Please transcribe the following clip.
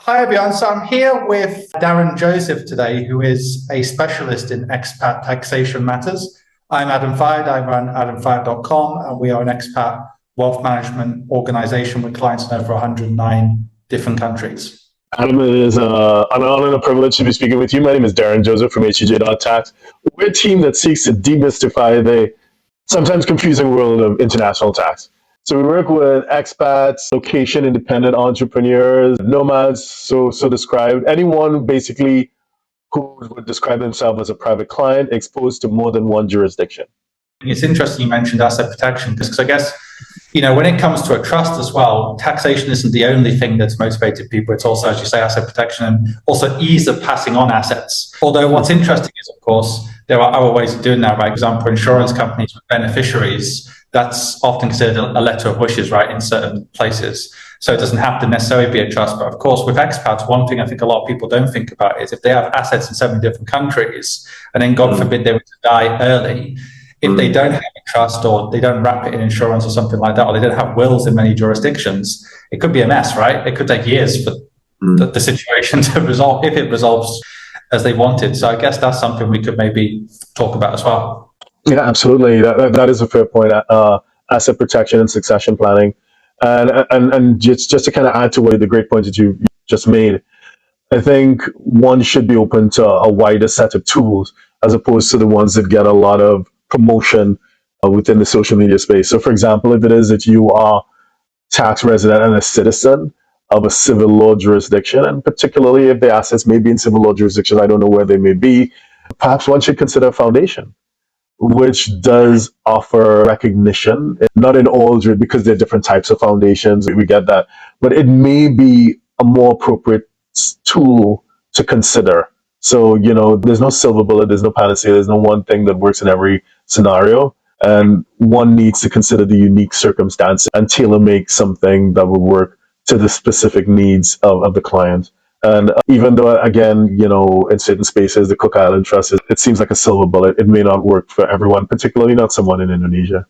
Hi everyone, so I'm here with Darren Joseph today, who is a specialist in expat taxation matters. I'm Adam Fayed, I run adamfayed.com, and we are an expat wealth management organization with clients in over 109 different countries. Adam, it is an honor and a privilege to be speaking with you. My name is Darren Joseph from HEJ.tax. We're a team that seeks to demystify the sometimes confusing world of international tax. So we work with expats, location independent entrepreneurs, nomads, so described, anyone basically who would describe themselves as a private client exposed to more than one jurisdiction. It's interesting you mentioned asset protection because I guess, when it comes to a trust as well, taxation isn't the only thing that's motivated people. It's also, as you say, asset protection and also ease of passing on assets. Although what's interesting is, of course, there are other ways of doing that. For example, insurance companies with beneficiaries, that's often considered a letter of wishes, right, in certain places. So it doesn't have to necessarily be a trust. But of course, with expats, one thing I think a lot of people don't think about is if they have assets in 7 different countries, and then God forbid they were to die early, if they don't have a trust or they don't wrap it in insurance or something like that, or they don't have wills in many jurisdictions, it could be a mess, right? It could take years for the situation to resolve, if it resolves as they wanted. So I guess that's something we could maybe talk about as well. Yeah, absolutely. That is a fair point. Asset protection and succession planning. And just to kind of add to the great points that you just made, I think one should be open to a wider set of tools as opposed to the ones that get a lot of promotion within the social media space. So for example, if it is that you are tax resident and a citizen of a civil law jurisdiction, and particularly if the assets may be in civil law jurisdictions, I don't know where they may be, perhaps one should consider a foundation, which does offer recognition, not in all, because there are different types of foundations, we get that, but it may be a more appropriate tool to consider. So, there's no silver bullet, there's no panacea, there's no one thing that works in every scenario. And one needs to consider the unique circumstance and tailor make something that would work to the specific needs of the client. And even though, again, in certain spaces, the Cook Island Trust, it seems like a silver bullet, it may not work for everyone, particularly not someone in Indonesia.